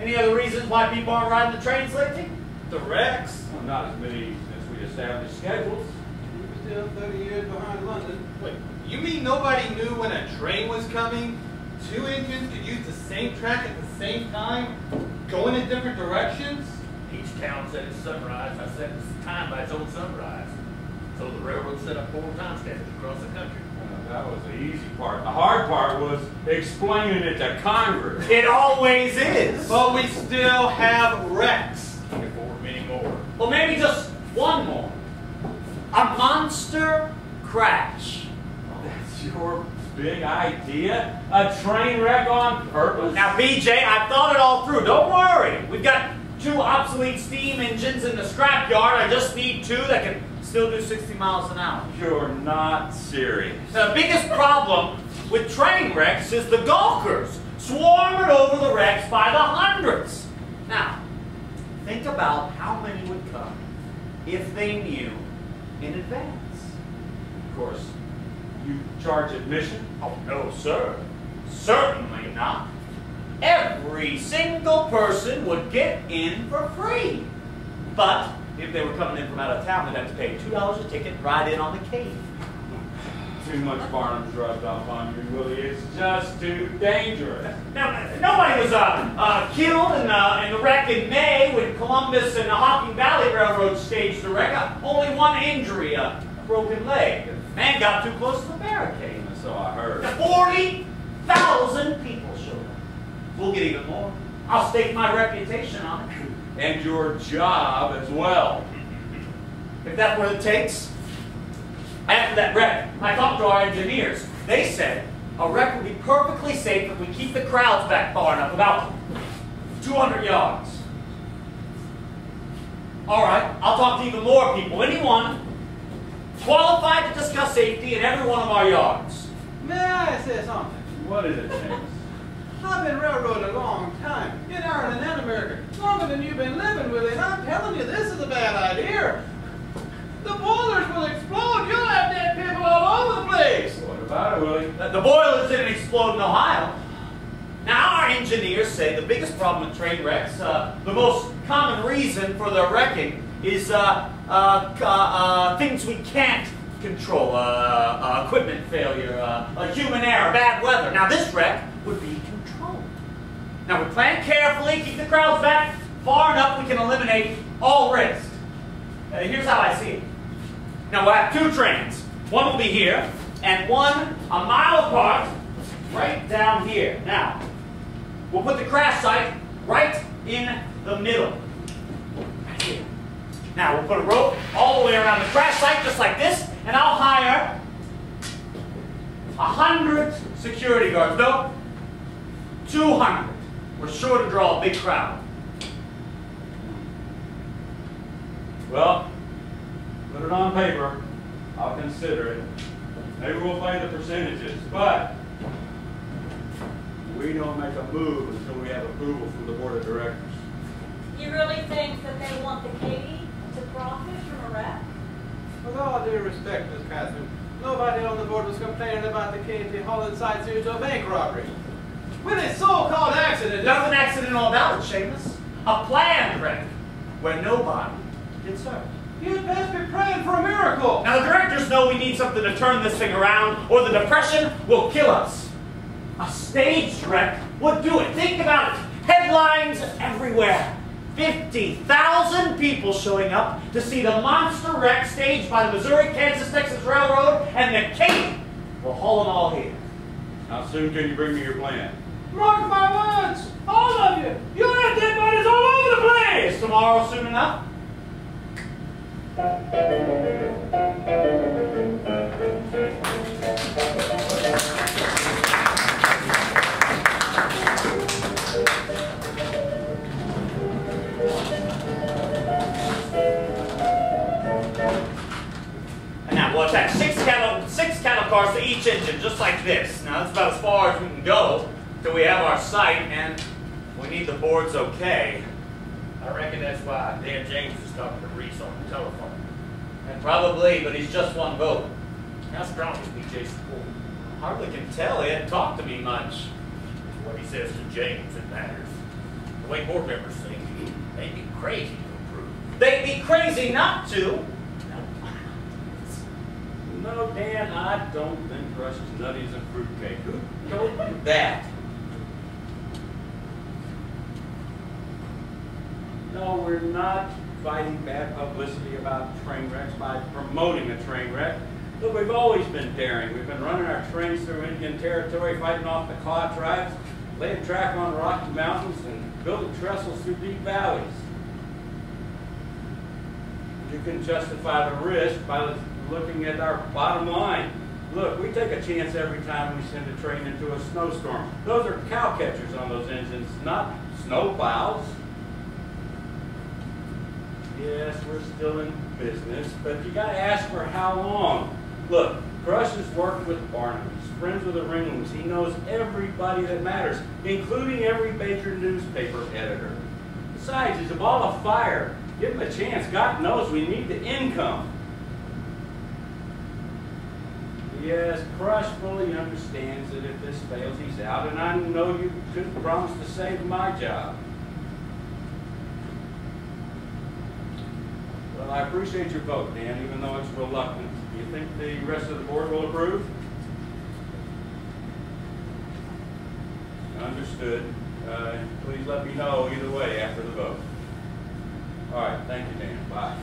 Any other reasons why people aren't riding the trains lately? The wrecks? Well, not as many as we established schedules. We're still 30 years behind London. Wait, you mean nobody knew when a train was coming? Two engines could use the same track at the same time, going in different directions? Each town set its sunrise. I set its time by its own sunrise. So the railroad set up 4 time schedules across the country. That was the easy part. The hard part was explaining it to Congress. It always is. But we still have wrecks. Before many more. Well, maybe just one more. A monster crash. That's your big idea? A train wreck on purpose? Now, BJ, I've thought it all through. Don't worry. We've got 2 obsolete steam engines in the scrapyard. I just need 2 that can still do 60 miles an hour. You're not serious. The biggest problem with train wrecks is the gawkers swarming over the wrecks by the hundreds. Now, think about how many would come if they knew in advance. Of course, you charge admission? Oh, no, sir. Certainly not. Every single person would get in for free. But if they were coming in from out of town, they'd have to pay $2 a ticket, ride in on the KATY. Too much Barnum's rubbed off on you, Willie. It's just too dangerous. Now, nobody was killed in the wreck in May when Columbus and the Hocking Valley Railroad staged the wreck. Only one injury, a broken leg. The man got too close to the barricade. So I heard. 40,000 people showed up. We'll get even more. I'll stake my reputation on it. And your job as well. If that's what it takes. After that wreck, I talked to our engineers. They said a wreck would be perfectly safe if we keep the crowds back far enough, about 200 yards. All right, I'll talk to even more people. Anyone qualified to discuss safety in every one of our yards. May I say something? What is it, James? I've been railroaded a long time, in Ireland and America, longer than you've been living, Willie, and I'm telling you, this is a bad idea. The boilers will explode. You'll have dead people all over the place. What about it, Willie? The boilers didn't explode in Ohio. Now our engineers say the biggest problem with train wrecks, the most common reason for the wrecking is things we can't control, equipment failure, human error, bad weather. Now this wreck would be controlled. Now we plan carefully, keep the crowds back far enough we can eliminate all risk. Here's how I see it. Now we'll have 2 trains. One will be here, and one a mile apart, right down here. Now, we'll put the crash site right in the middle. Right here. Now we'll put a rope all the way around the crash site, just like this, and I'll hire 100 security guards. No, 200. We're sure to draw a big crowd. Well, put it on paper. I'll consider it. Maybe we'll play the percentages, but we don't make a move until we have approval from the board of directors. You really think that they want the KATY to profit from a wreck? With all due respect, Miss Catherine, nobody on the board was complaining about the KATY hauling sites due to a bank robbery. With a so-called accident. There's an accident all about it, Seamus. A planned wreck where nobody gets hurt. You'd best be praying for a miracle. Now the directors know we need something to turn this thing around, or the depression will kill us. A staged wreck would do it. Think about it. Headlines everywhere. 50,000 people showing up to see the monster wreck staged by the Missouri, Kansas, Texas Railroad, and the KATY will haul them all here. How soon can you bring me your plan? Mark my words, all of you. You'll have dead bodies all over the place. Is tomorrow soon enough? And now we'll attach six cattle cars to each engine, just like this. Now that's about as far as we can go till we have our site, and we need the board's okay. I reckon that's why Dan James is talking to Reese on the telephone. And probably, but he's just one vote. How strong is BJ's support? Hardly can tell. He hadn't talked to me much. What he says to James, it matters. the way board members think, they'd be crazy to approve. They'd be crazy not to. No, Dan, I don't think Crush is nutty as a fruitcake. Who told you that? No, we're not fighting bad publicity about train wrecks by promoting a train wreck. Look, we've always been daring. We've been running our trains through Indian territory, fighting off the KATY tribes, laying track on rocky mountains, and building trestles through deep valleys. You can justify the risk by looking at our bottom line. Look, we take a chance every time we send a train into a snowstorm. Those are cow catchers on those engines, not snow plows. Yes, we're still in business, but you gotta ask for how long. Look, Crush has worked with Barnum. He's friends with the Ringlings. He knows everybody that matters, including every major newspaper editor. Besides, he's a ball of fire. Give him a chance. God knows we need the income. Yes, Crush fully understands that if this fails, he's out, and I know you couldn't promise to save my job. Well, I appreciate your vote, Dan, even though it's reluctant. Do you think the rest of the board will approve? Understood. Please let me know either way after the vote. All right, thank you, Dan. Bye.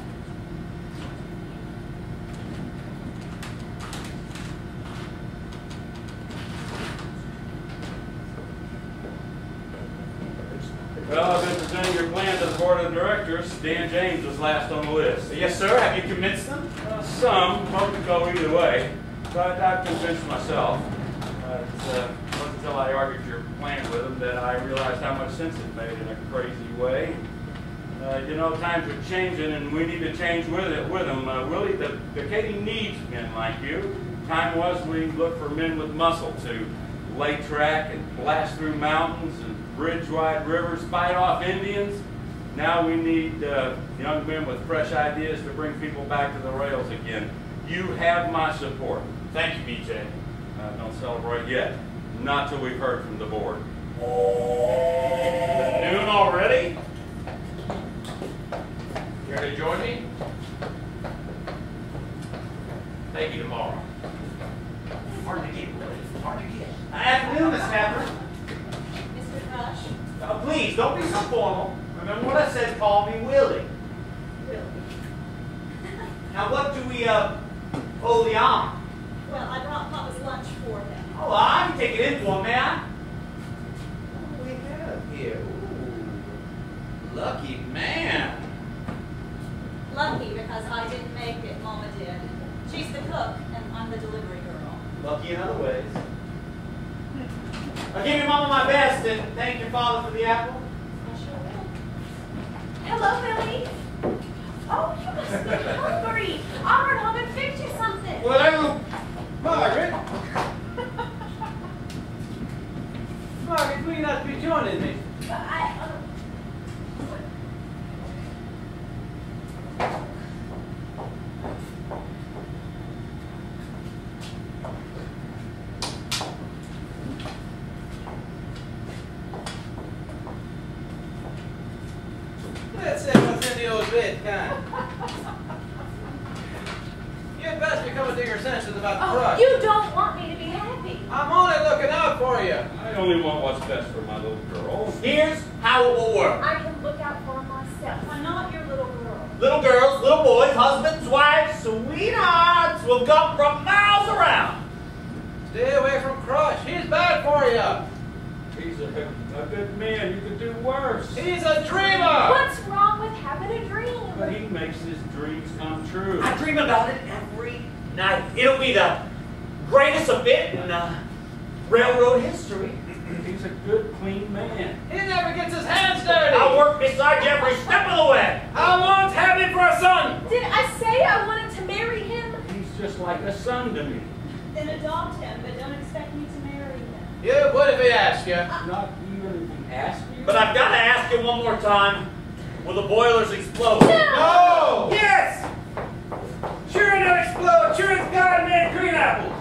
Well, I've been presenting your plan to the board of directors. Dan James was last on the list. Yes, sir. Have you convinced them? Some hope to go either way, but I've convinced myself. It wasn't until I argued your plan with them that I realized how much sense it made in a crazy way. You know, times are changing, and we need to change with them. Willie, the KATY needs men like you. Time was we looked for men with muscle to lay track and blast through mountains and bridge-wide rivers, fight off Indians. Now we need young men with fresh ideas to bring people back to the rails again. You have my support. Thank you, BJ. Don't celebrate yet. Not till we've heard from the board. Noon already? Care to join me? Maybe tomorrow. Hard to get, Willie. Hard to get. Afternoon, Miss Snapper. Mr. Crush? Oh, please, don't be so formal. Remember what I said, call me Willie. Willie. Now, what do we owe the honor? Well, I brought Papa's lunch for him. Oh, I can take it in for him, man. What do we have here? Ooh, lucky man. Lucky because I didn't make it, Mama did. She's the cook, and I'm the delivery girl. Lucky in other ways. I'll give your mama my best and thank your father for the apple. I sure will. Hello, Billy. Oh, you must be hungry. I'll run home and fix you something. Well, Margaret. Margaret, will you not be joining me? Let's say what's in the old bed, kind. You'd best be coming to your senses about the Crush. You don't want me to be happy. I'm only looking out for you. I only want what's best for my little girl. Here's how it will work. I can look out for myself. I'm not your little girl. Little girls, little boys, husbands, wives, sweethearts will come from miles around. Stay away from Crush. He's bad for you. He's a good man. You could do worse. He's a dreamer. What's wrong with having a dream? But he makes his dreams come true. I dream about it every night. It'll be the greatest event in railroad history. He's a good, clean man. He never gets his hands dirty. I'll work beside you every step of the way. I want to have him for a son. Did I say I wanted to marry him? He's just like a son to me. Then adopt him, but don't expect me to marry him. You would if he asked you. Not even if he asked you. But I've got to ask you one more time. Will the boilers explode? No! Yes! Sure enough, explode. Sure as God made green apples.